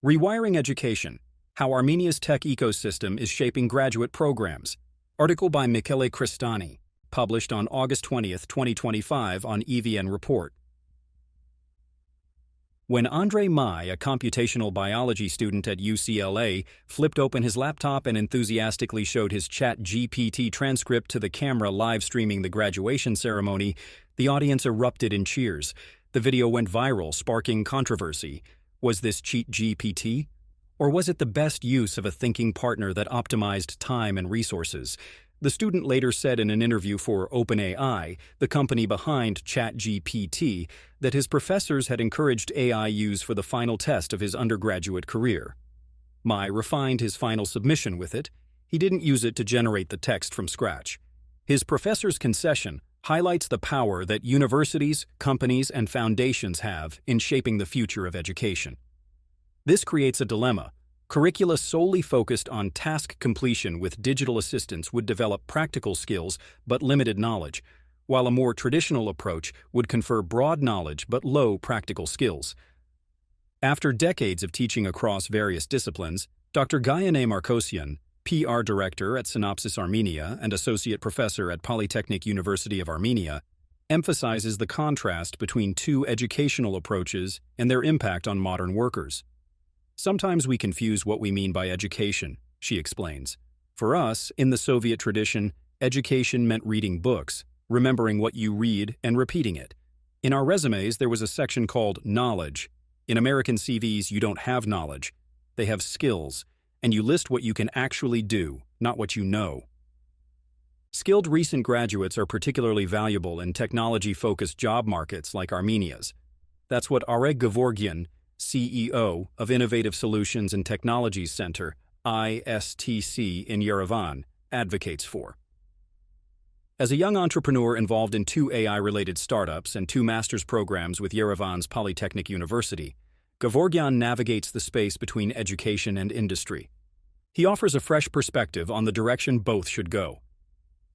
Rewiring Education: How Armenia's Tech Ecosystem is Shaping Graduate Programs. Article by Michele Crestani, published on August 20, 2025 on EVN Report. When Andre Mai, a computational biology student at UCLA, flipped open his laptop and enthusiastically showed his ChatGPT transcript to the camera live streaming the graduation ceremony, the audience erupted in cheers. The video went viral, sparking controversy. Was this cheat GPT? Or was it the best use of a thinking partner that optimized time and resources? The student later said in an interview for OpenAI, the company behind ChatGPT, that his professors had encouraged AI use for the final test of his undergraduate career. Mai refined his final submission with it. He didn't use it to generate the text from scratch. His professor's concession highlights the power that universities, companies, and foundations have in shaping the future of education. This creates a dilemma. Curricula solely focused on task completion with digital assistance would develop practical skills but limited knowledge, while a more traditional approach would confer broad knowledge but low practical skills. After decades of teaching across various disciplines, Dr. Gayane Markosyan, PR Director at Synopsys Armenia and Associate Professor at Polytechnic University of Armenia, emphasizes the contrast between two educational approaches and their impact on modern workers. Sometimes we confuse what we mean by education, she explains. For us, in the Soviet tradition, education meant reading books, remembering what you read and repeating it. In our resumes, there was a section called knowledge. In American CVs, you don't have knowledge. They have skills, and you list what you can actually do, not what you know. Skilled recent graduates are particularly valuable in technology-focused job markets like Armenia's. That's what Arek Gevorgyan, CEO of Innovative Solutions and Technologies Center, ISTC in Yerevan, advocates for. As a young entrepreneur involved in 2 AI-related startups and 2 master's programs with Yerevan's Polytechnic University, Gevorgyan navigates the space between education and industry. He offers a fresh perspective on the direction both should go.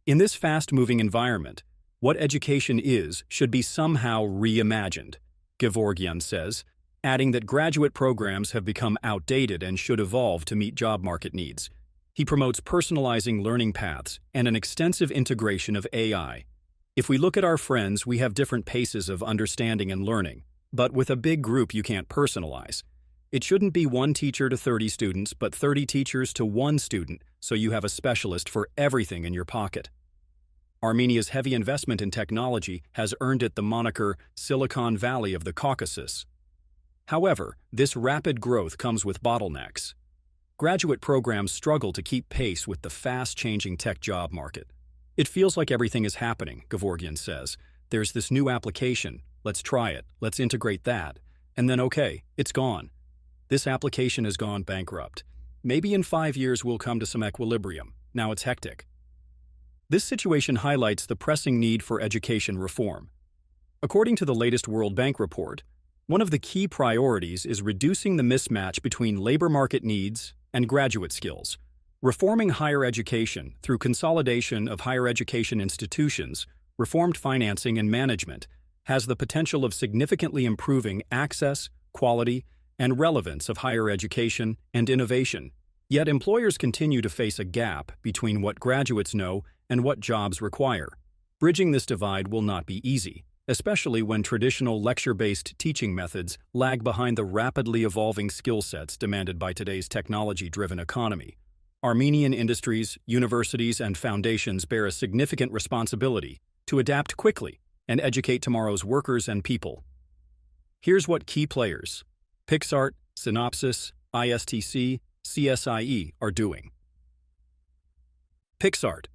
In this fast-moving environment, what education is should be somehow reimagined, Gevorgyan says, adding that graduate programs have become outdated and should evolve to meet job market needs. He promotes personalizing learning paths and an extensive integration of AI. If we look at our friends, we have different paces of understanding and learning, but with a big group you can't personalize. It shouldn't be 1 teacher to 30 students, but 30 teachers to 1 student, so you have a specialist for everything in your pocket. Armenia's heavy investment in technology has earned it the moniker Silicon Valley of the Caucasus. However, this rapid growth comes with bottlenecks. Graduate programs struggle to keep pace with the fast-changing tech job market. It feels like everything is happening, Gevorgyan says. There's this new application, let's try it, let's integrate that, and then okay, it's gone. This application has gone bankrupt. Maybe in 5 years we'll come to some equilibrium. Now it's hectic. This situation highlights the pressing need for education reform. According to the latest World Bank report, one of the key priorities is reducing the mismatch between labor market needs and graduate skills. Reforming higher education through consolidation of higher education institutions, reformed financing and management, has the potential of significantly improving access, quality, and relevance of higher education and innovation. Yet employers continue to face a gap between what graduates know and what jobs require. Bridging this divide will not be easy, especially when traditional lecture-based teaching methods lag behind the rapidly evolving skill sets demanded by today's technology-driven economy. Armenian industries, universities, and foundations bear a significant responsibility to adapt quickly and educate tomorrow's workers and people. Here's what key players, Pixart, Synopsys, ISTC, CSIE, are doing. Pixart.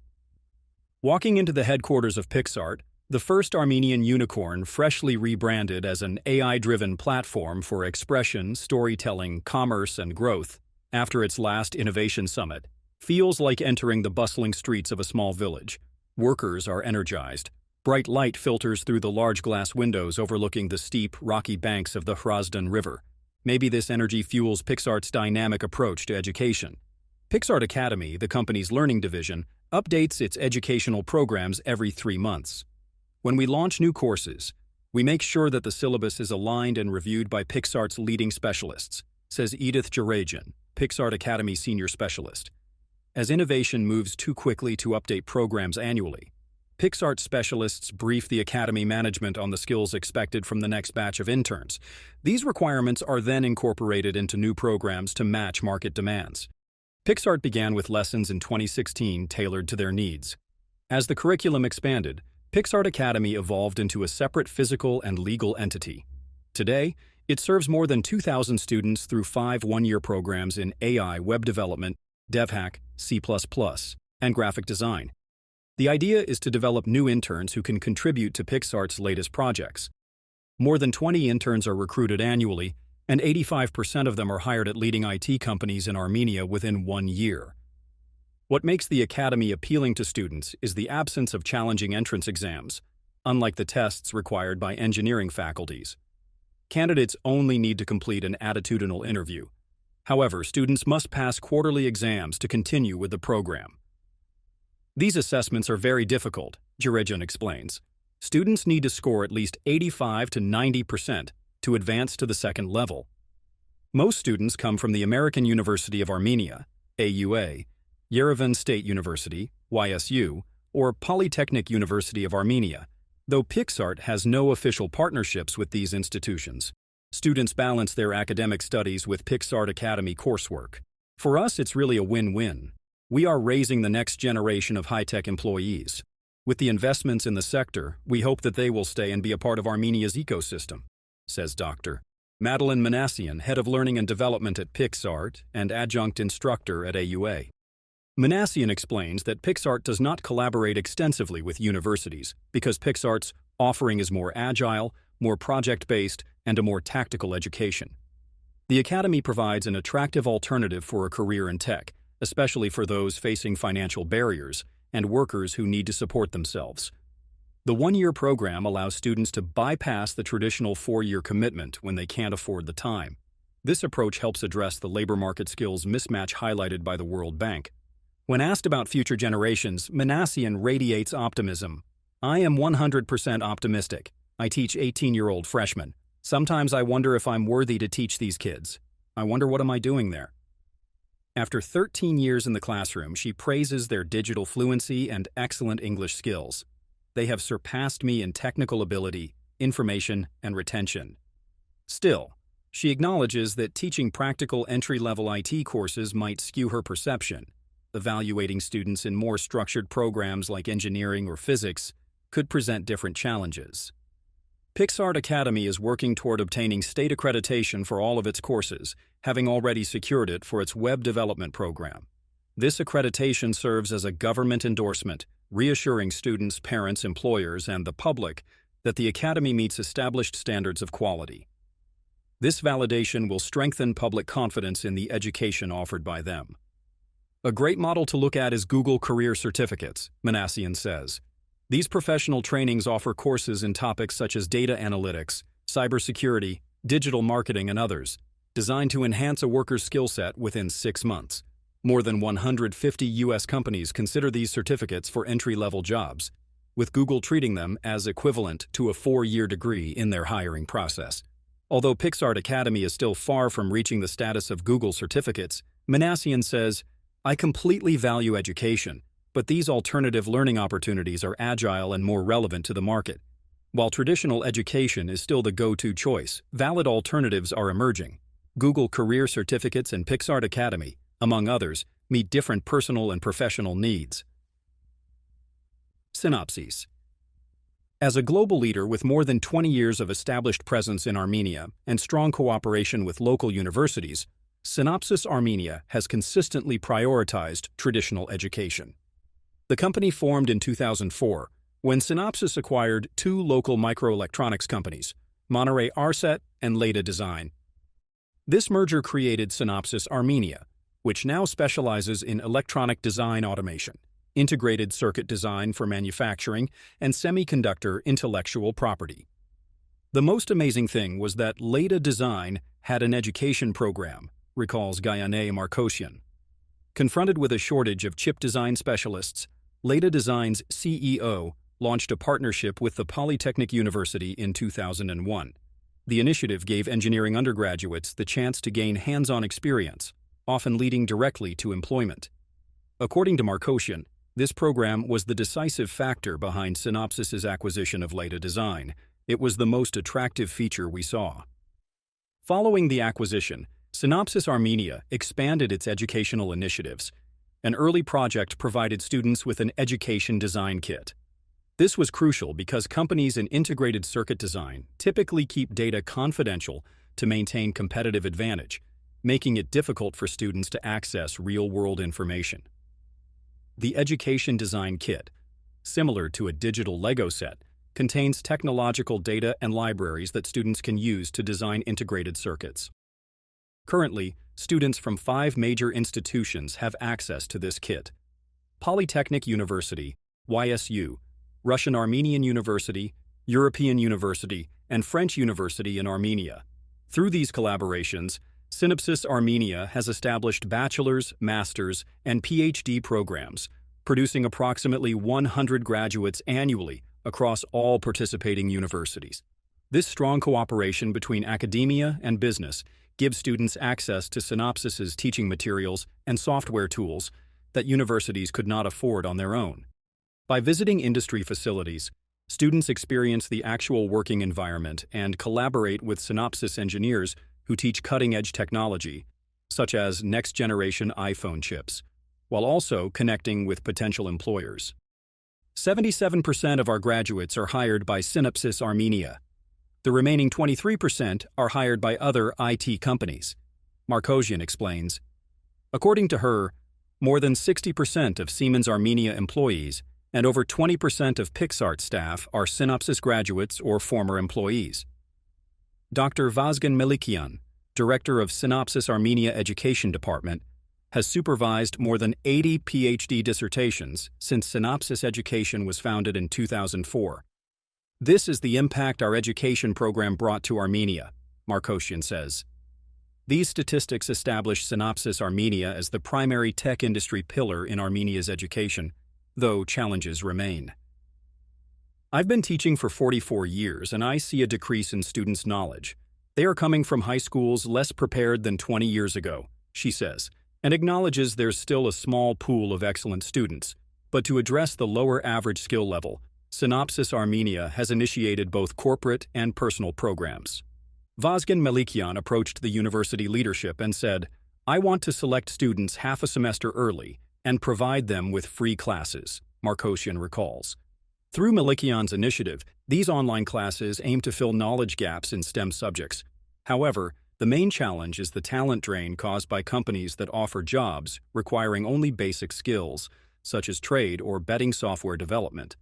Walking into the headquarters of Pixart, the first Armenian unicorn freshly rebranded as an AI-driven platform for expression, storytelling, commerce, and growth after its last innovation summit, feels like entering the bustling streets of a small village. Workers are energized. Bright light filters through the large glass windows overlooking the steep, rocky banks of the Hrazdan River. Maybe this energy fuels Pixart's dynamic approach to education. Pixart Academy, the company's learning division, updates its educational programs every 3 months. When we launch new courses, we make sure that the syllabus is aligned and reviewed by Pixart's leading specialists. says Edith Jarajan, Pixart Academy Senior Specialist. As innovation moves too quickly to update programs annually, Pixart specialists brief the Academy management on the skills expected from the next batch of interns. These requirements are then incorporated into new programs to match market demands. Pixart began with lessons in 2016 tailored to their needs. As the curriculum expanded, Pixart Academy evolved into a separate physical and legal entity. Today, it serves more than 2,000 students through 5 one-year programs in AI, web development, DevHack, C++, and graphic design. The idea is to develop new interns who can contribute to Pixar's latest projects. More than 20 interns are recruited annually, and 85% of them are hired at leading IT companies in Armenia within 1 year. What makes the Academy appealing to students is the absence of challenging entrance exams, unlike the tests required by engineering faculties. Candidates only need to complete an attitudinal interview. However, students must pass quarterly exams to continue with the program. These assessments are very difficult, Jarajan explains. Students need to score at least 85 to 90% to advance to the second level. Most students come from the American University of Armenia, AUA, Yerevan State University, YSU, or Polytechnic University of Armenia, though Pixart has no official partnerships with these institutions. Students balance their academic studies with Pixart Academy coursework. For us, it's really a win-win. We are raising the next generation of high-tech employees. With the investments in the sector, we hope that they will stay and be a part of Armenia's ecosystem, says Dr. Madeline Manassian, Head of Learning and Development at Pixart and Adjunct Instructor at AUA. Manassian explains that Pixart does not collaborate extensively with universities because Pixart's offering is more agile, more project-based, and a more tactical education. The Academy provides an attractive alternative for a career in tech, especially for those facing financial barriers and workers who need to support themselves. The one-year program allows students to bypass the traditional 4-year commitment when they can't afford the time. This approach helps address the labor market skills mismatch highlighted by the World Bank. When asked about future generations, Manassian radiates optimism. "I am 100% optimistic. I teach 18-year-old freshmen. Sometimes I wonder if I'm worthy to teach these kids. I wonder what am I doing there?" After 13 years in the classroom, she praises their digital fluency and excellent English skills. "They have surpassed me in technical ability, information, and retention." Still, she acknowledges that teaching practical entry-level IT courses might skew her perception. Evaluating students in more structured programs like engineering or physics could present different challenges. Pixart Academy is working toward obtaining state accreditation for all of its courses, having already secured it for its web development program. This accreditation serves as a government endorsement, reassuring students, parents, employers, and the public that the Academy meets established standards of quality. This validation will strengthen public confidence in the education offered by them. A great model to look at is Google Career Certificates, Manassian says. These professional trainings offer courses in topics such as data analytics, cybersecurity, digital marketing, and others, designed to enhance a worker's skill set within 6 months. More than 150 U.S. companies consider these certificates for entry-level jobs, with Google treating them as equivalent to a 4-year degree in their hiring process. Although Pixart Academy is still far from reaching the status of Google certificates, Manassian says, "I completely value education, but these alternative learning opportunities are agile and more relevant to the market. While traditional education is still the go-to choice, valid alternatives are emerging. Google Career Certificates and Pixart Academy, among others, meet different personal and professional needs." Synopsis. As a global leader with more than 20 years of established presence in Armenia and strong cooperation with local universities, Synopsys Armenia has consistently prioritized traditional education. The company formed in 2004 when Synopsys acquired 2 local microelectronics companies, Monterey Arset and Leda Design. This merger created Synopsys Armenia, which now specializes in electronic design automation, integrated circuit design for manufacturing, and semiconductor intellectual property. The most amazing thing was that Leda Design had an education program, recalls Gayane Markosyan. Confronted with a shortage of chip design specialists, Leda Design's CEO launched a partnership with the Polytechnic University in 2001. The initiative gave engineering undergraduates the chance to gain hands-on experience, often leading directly to employment. According to Markosian, this program was the decisive factor behind Synopsys's acquisition of Leda Design. It was the most attractive feature we saw. Following the acquisition, Synopsys Armenia expanded its educational initiatives. An early project provided students with an education design kit. This was crucial because companies in integrated circuit design typically keep data confidential to maintain competitive advantage, making it difficult for students to access real-world information. The Education Design Kit, similar to a digital Lego set, contains technological data and libraries that students can use to design integrated circuits. Currently, students from 5 major institutions have access to this kit: Polytechnic University, YSU, Russian Armenian University, European University, and French University in Armenia. Through these collaborations, Synopsys Armenia has established bachelor's, master's, and PhD programs, producing approximately 100 graduates annually across all participating universities. This strong cooperation between academia and business gives students access to Synopsys's teaching materials and software tools that universities could not afford on their own. By visiting industry facilities, students experience the actual working environment and collaborate with Synopsys engineers who teach cutting-edge technology, such as next-generation iPhone chips, while also connecting with potential employers. 77% of our graduates are hired by Synopsys Armenia. The remaining 23% are hired by other IT companies, Markosian explains. According to her, more than 60% of Siemens Armenia employees and over 20% of PixArt staff are Synopsys graduates or former employees. Dr. Vazgen Melikian, director of Synopsys Armenia Education Department, has supervised more than 80 PhD dissertations since Synopsys Education was founded in 2004. This is the impact our education program brought to Armenia, Markosian says. These statistics establish Synopsys Armenia as the primary tech industry pillar in Armenia's education, though challenges remain. I've been teaching for 44 years, and I see a decrease in students' knowledge. They are coming from high schools less prepared than 20 years ago, she says, and acknowledges there's still a small pool of excellent students. But to address the lower average skill level, Synopsys Armenia has initiated both corporate and personal programs. Vazgen Melikian approached the university leadership and said, "I want to select students half a semester early and provide them with free classes," Markosian recalls. Through Melikian's initiative, these online classes aim to fill knowledge gaps in STEM subjects. However, the main challenge is the talent drain caused by companies that offer jobs requiring only basic skills, such as trade or betting software development.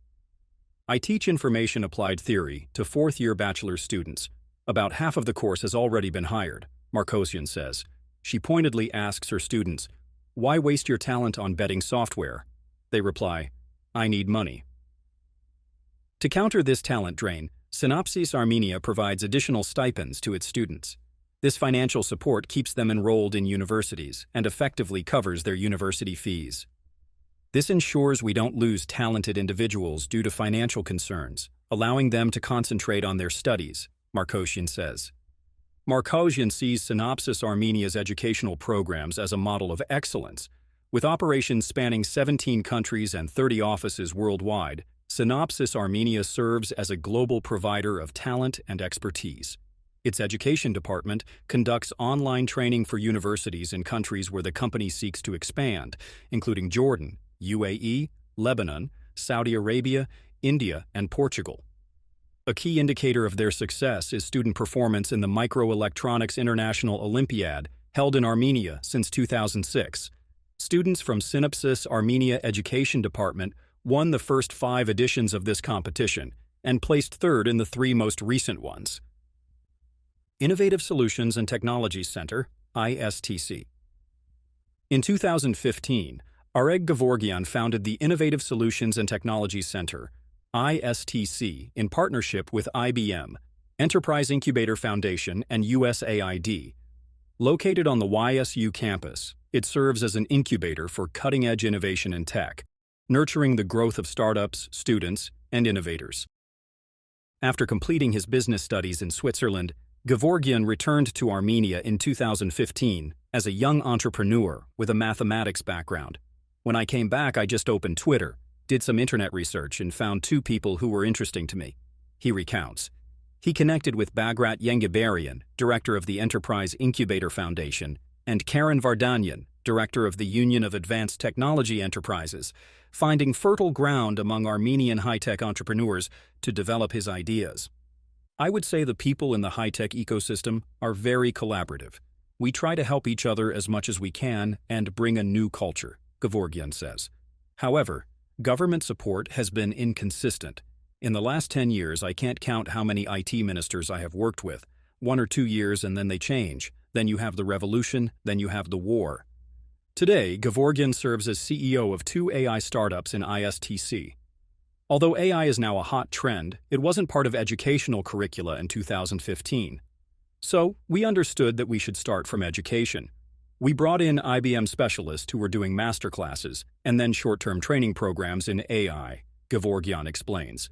I teach information applied theory to fourth-year bachelor students. About half of the course has already been hired, Markosian says. She pointedly asks her students, "Why waste your talent on betting software?" They reply, "I need money." To counter this talent drain, Synopsys Armenia provides additional stipends to its students. This financial support keeps them enrolled in universities and effectively covers their university fees. This ensures we don't lose talented individuals due to financial concerns, allowing them to concentrate on their studies, Markosian says. Markosian sees Synopsys Armenia's educational programs as a model of excellence. With operations spanning 17 countries and 30 offices worldwide, Synopsys Armenia serves as a global provider of talent and expertise. Its education department conducts online training for universities in countries where the company seeks to expand, including Jordan, UAE, Lebanon, Saudi Arabia, India, and Portugal. A key indicator of their success is student performance in the Microelectronics International Olympiad, held in Armenia since 2006. Students from Synopsys Armenia Education Department won the first 5 editions of this competition and placed third in the 3 most recent ones. Innovative Solutions and Technologies Center, ISTC. In 2015, Areg Gevorgian founded the Innovative Solutions and Technologies Center, ISTC, in partnership with IBM, Enterprise Incubator Foundation, and USAID. Located on the YSU campus, it serves as an incubator for cutting-edge innovation in tech, nurturing the growth of startups, students, and innovators. After completing his business studies in Switzerland, Gevorgian returned to Armenia in 2015 as a young entrepreneur with a mathematics background. When I came back, I just opened Twitter, did some internet research, and found two people who were interesting to me. He recounts. He connected with Bagrat Yengibarian, director of the Enterprise Incubator Foundation, and Karen Vardanyan, director of the Union of Advanced Technology Enterprises, finding fertile ground among Armenian high-tech entrepreneurs to develop his ideas. I would say the people in the high-tech ecosystem are very collaborative. We try to help each other as much as we can and bring a new culture, Gevorgian says. However, government support has been inconsistent. In the last 10 years, I can't count how many IT ministers I have worked with. 1 or 2 years and then they change. Then you have the revolution, then you have the war. Today, Gevorgian serves as CEO of 2 AI startups in ISTC. Although AI is now a hot trend, it wasn't part of educational curricula in 2015. So, we understood that we should start from education. We brought in IBM specialists who were doing masterclasses and then short-term training programs in AI, Gevorgian explains.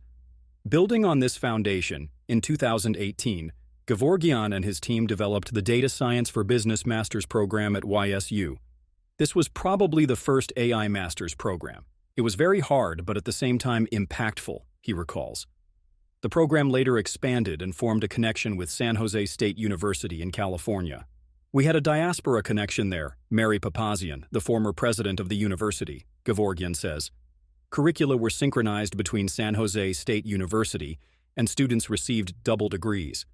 Building on this foundation, in 2018, Gevorgian and his team developed the Data Science for Business Master's program at YSU. This was probably the first AI Master's program. It was very hard, but at the same time impactful, he recalls. The program later expanded and formed a connection with San Jose State University in California. We had a diaspora connection there, Mary Papazian, the former president of the university, Gevorgian says. Curricula were synchronized between San Jose State University, and students received double degrees.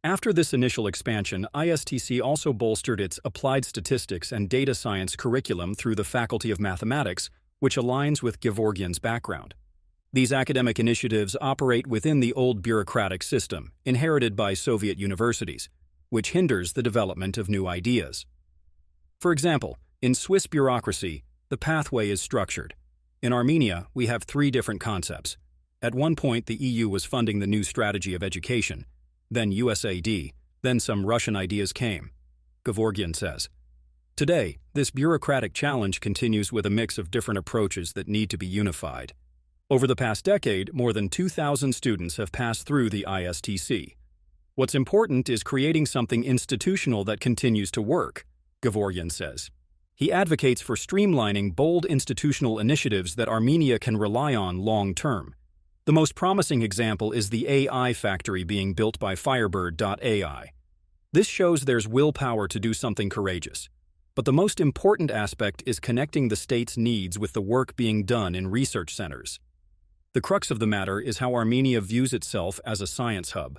After this initial expansion, ISTC also bolstered its applied statistics and data science curriculum through the Faculty of Mathematics, which aligns with Gevorgian's background. These academic initiatives operate within the old bureaucratic system, inherited by Soviet universities, which hinders the development of new ideas. For example, in Swiss bureaucracy, the pathway is structured. In Armenia, we have 3 different concepts. At one point, the EU was funding the new strategy of education, then USAID, then some Russian ideas came, Gevorgian says. Today, this bureaucratic challenge continues with a mix of different approaches that need to be unified. Over the past decade, more than 2,000 students have passed through the ISTC. What's important is creating something institutional that continues to work, Gevorgian says. He advocates for streamlining bold institutional initiatives that Armenia can rely on long-term. The most promising example is the AI factory being built by Firebird.ai. This shows there's willpower to do something courageous. But the most important aspect is connecting the state's needs with the work being done in research centers. The crux of the matter is how Armenia views itself as a science hub.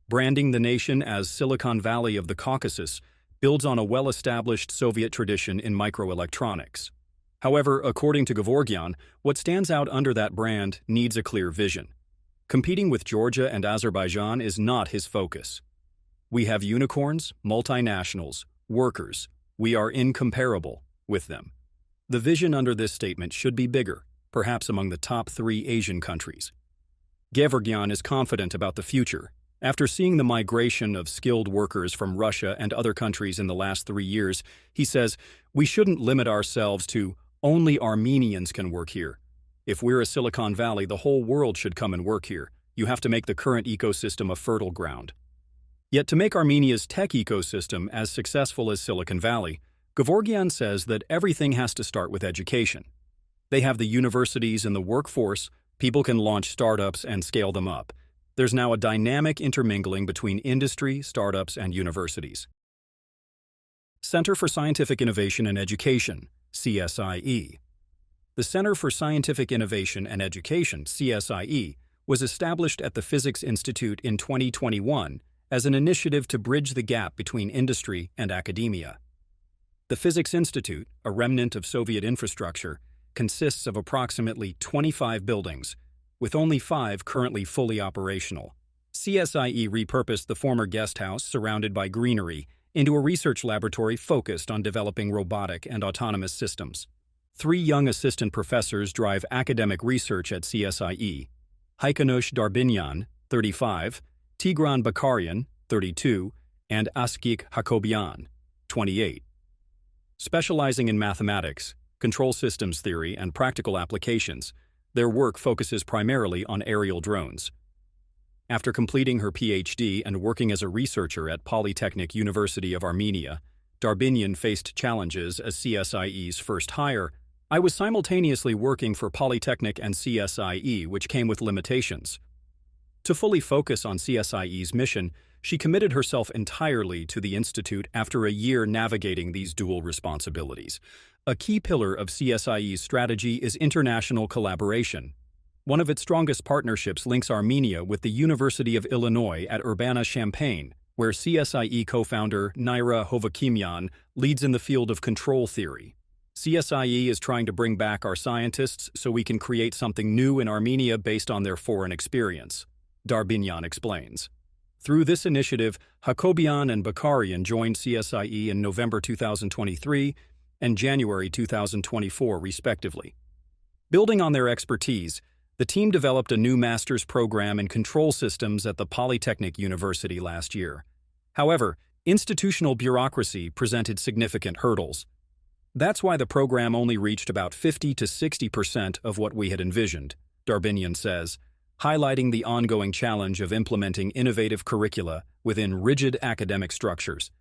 Branding the nation as Silicon Valley of the Caucasus builds on a well-established Soviet tradition in microelectronics. However, according to Gevorgian, what stands out under that brand needs a clear vision. Competing with Georgia and Azerbaijan is not his focus. We have unicorns, multinationals, workers. We are incomparable with them. The vision under this statement should be bigger, perhaps among the top 3 Asian countries. Gevorgian is confident about the future. After seeing the migration of skilled workers from Russia and other countries in the last 3 years, he says, we shouldn't limit ourselves to only Armenians can work here. If we're a Silicon Valley, the whole world should come and work here. You have to make the current ecosystem a fertile ground. Yet to make Armenia's tech ecosystem as successful as Silicon Valley, Gevorgian says that everything has to start with education. They have the universities and the workforce, people can launch startups and scale them up. There's now a dynamic intermingling between industry, startups, and universities. Center for Scientific Innovation and Education, CSIE. The Center for Scientific Innovation and Education, CSIE, was established at the Physics Institute in 2021 as an initiative to bridge the gap between industry and academia. The Physics Institute, a remnant of Soviet infrastructure, consists of approximately 25 buildings, with only 5 currently fully operational. CSIE repurposed the former guest house, surrounded by greenery, into a research laboratory focused on developing robotic and autonomous systems. 3 young assistant professors drive academic research at CSIE: Haikanush Darbinyan, 35, Tigran Bakarian, 32, and Askik Hakobian, 28. Specializing in mathematics, control systems theory, and practical applications, their work focuses primarily on aerial drones. After completing her PhD and working as a researcher at Polytechnic University of Armenia, Darbinian faced challenges as CSIE's first hire. I was simultaneously working for Polytechnic and CSIE, which came with limitations. To fully focus on CSIE's mission, she committed herself entirely to the institute after a year navigating these dual responsibilities. A key pillar of CSIE's strategy is international collaboration. One of its strongest partnerships links Armenia with the University of Illinois at Urbana-Champaign, where CSIE co-founder Naira Hovakimyan leads in the field of control theory. CSIE is trying to bring back our scientists so we can create something new in Armenia based on their foreign experience, Darbinian explains. Through this initiative, Hakobian and Bakarian joined CSIE in November 2023 and January 2024, respectively. Building on their expertise, the team developed a new master's program in control systems at the Polytechnic University last year. However, institutional bureaucracy presented significant hurdles. That's why the program only reached about 50 to 60% of what we had envisioned, Darbinian says, highlighting the ongoing challenge of implementing innovative curricula within rigid academic structures.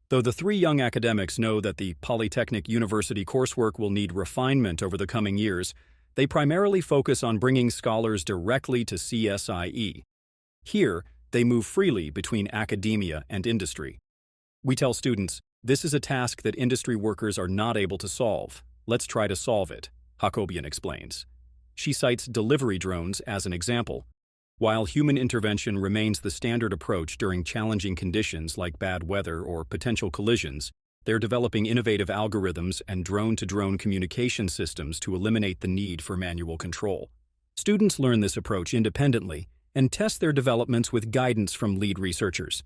Though the three young academics know that the Polytechnic University coursework will need refinement over the coming years, they primarily focus on bringing scholars directly to CSIE. Here, they move freely between academia and industry. We tell students, this is a task that industry workers are not able to solve. Let's try to solve it, Hakobian explains. She cites delivery drones as an example. While human intervention remains the standard approach during challenging conditions like bad weather or potential collisions, they're developing innovative algorithms and drone-to-drone communication systems to eliminate the need for manual control. Students learn this approach independently and test their developments with guidance from lead researchers.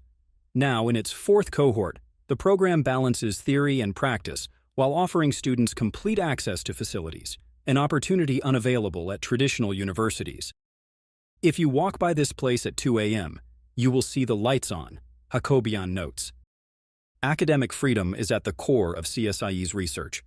Now, in its fourth cohort, the program balances theory and practice while offering students complete access to facilities, an opportunity unavailable at traditional universities. If you walk by this place at 2 a.m., you will see the lights on, Hakobian notes. Academic freedom is at the core of CSIE's research.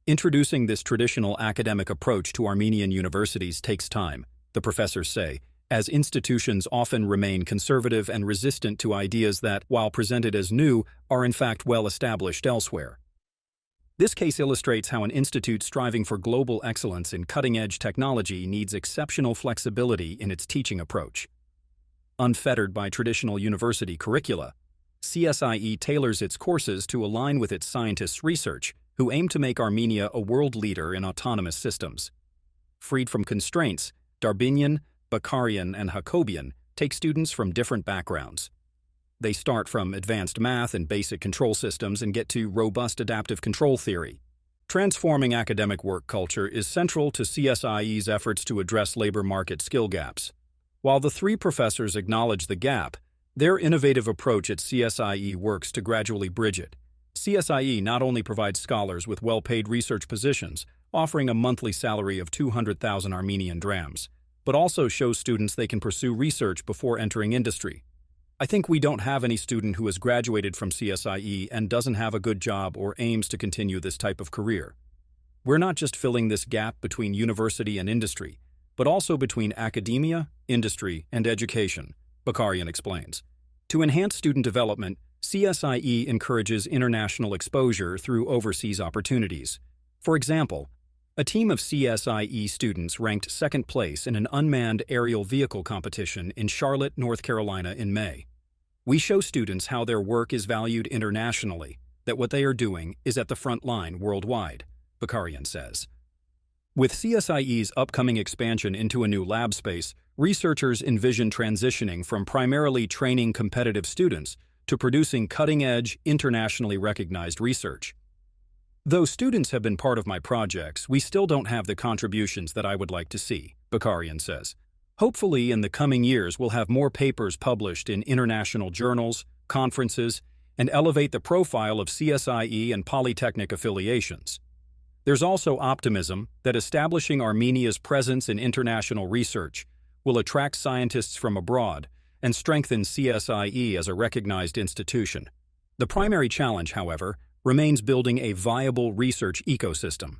Introducing this traditional academic approach to Armenian universities takes time, the professors say, as institutions often remain conservative and resistant to ideas that, while presented as new, are in fact well established elsewhere. This case illustrates how an institute striving for global excellence in cutting-edge technology needs exceptional flexibility in its teaching approach. Unfettered by traditional university curricula, CSIE tailors its courses to align with its scientists' research, who aim to make Armenia a world leader in autonomous systems. Freed from constraints, Darbinian, Bakarian, and Hakobian take students from different backgrounds. They start from advanced math and basic control systems and get to robust adaptive control theory. Transforming academic work culture is central to CSIE's efforts to address labor market skill gaps. While the three professors acknowledge the gap, their innovative approach at CSIE works to gradually bridge it. CSIE not only provides scholars with well-paid research positions, offering a monthly salary of 200,000 Armenian drams, but also shows students they can pursue research before entering industry. I think we don't have any student who has graduated from CSIE and doesn't have a good job or aims to continue this type of career. We're not just filling this gap between university and industry, but also between academia, industry, and education, Bakarian explains. To enhance student development, CSIE encourages international exposure through overseas opportunities. For example, a team of CSIE students ranked second place in an unmanned aerial vehicle competition in Charlotte, North Carolina in May. We show students how their work is valued internationally, that what they are doing is at the front line worldwide, Bakarian says. With CSIE's upcoming expansion into a new lab space, researchers envision transitioning from primarily training competitive students to producing cutting-edge, internationally recognized research. Though students have been part of my projects, we still don't have the contributions that I would like to see, Bakarian says. Hopefully, in the coming years, we'll have more papers published in international journals, conferences, and elevate the profile of CSIE and Polytechnic affiliations. There's also optimism that establishing Armenia's presence in international research will attract scientists from abroad and strengthen CSIE as a recognized institution. The primary challenge, however, remains building a viable research ecosystem.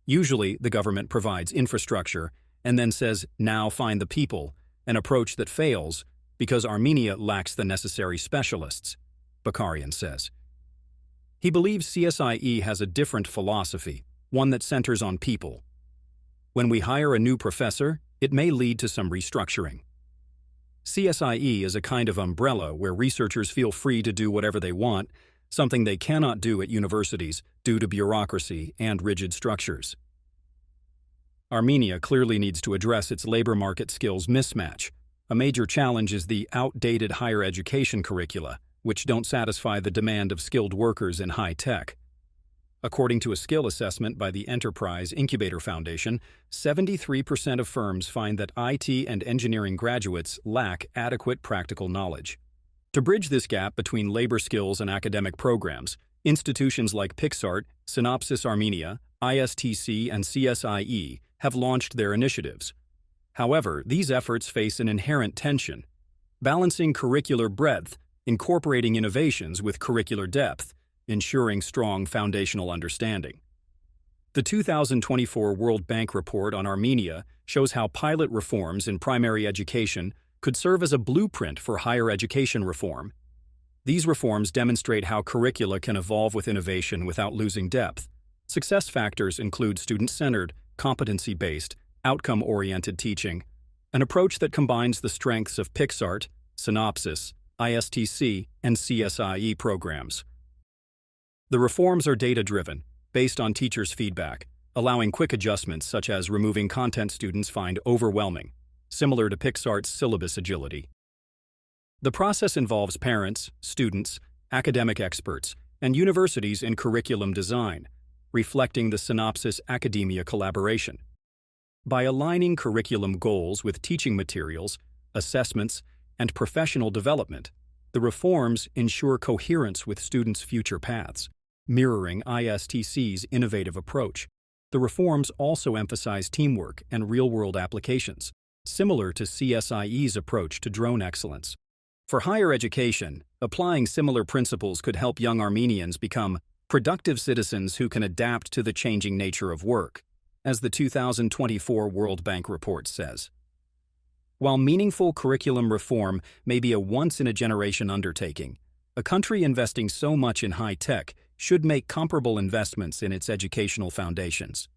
Usually, the government provides infrastructure and then says, now find the people, an approach that fails because Armenia lacks the necessary specialists, Bakarian says. He believes CSIE has a different philosophy, one that centers on people. When we hire a new professor, it may lead to some restructuring. CSIE is a kind of umbrella where researchers feel free to do whatever they want, something they cannot do at universities due to bureaucracy and rigid structures. Armenia clearly needs to address its labor market skills mismatch. A major challenge is the outdated higher education curricula, which don't satisfy the demand of skilled workers in high tech. According to a skill assessment by the Enterprise Incubator Foundation, 73% of firms find that IT and engineering graduates lack adequate practical knowledge. To bridge this gap between labor skills and academic programs, institutions like PixArt, Synopsys Armenia, ISTC, and CSIE have launched their initiatives. However, these efforts face an inherent tension. Balancing curricular breadth, incorporating innovations with curricular depth, ensuring strong foundational understanding. The 2024 World Bank report on Armenia shows how pilot reforms in primary education could serve as a blueprint for higher education reform. These reforms demonstrate how curricula can evolve with innovation without losing depth. Success factors include student-centered, competency-based, outcome-oriented teaching, an approach that combines the strengths of PixArt, Synopsys, ISTC, and CSIE programs. The reforms are data-driven, based on teachers' feedback, allowing quick adjustments such as removing content students find overwhelming, similar to PixArt's syllabus agility. The process involves parents, students, academic experts, and universities in curriculum design, reflecting the Synopsys academia collaboration. By aligning curriculum goals with teaching materials, assessments, and professional development, the reforms ensure coherence with students' future paths. Mirroring ISTC's innovative approach, the reforms also emphasize teamwork and real-world applications, similar to CSIE's approach to drone excellence. For higher education, applying similar principles could help young Armenians become productive citizens who can adapt to the changing nature of work, as the 2024 World Bank report says. While meaningful curriculum reform may be a once-in-a-generation undertaking, a country investing so much in high tech should make comparable investments in its educational foundations.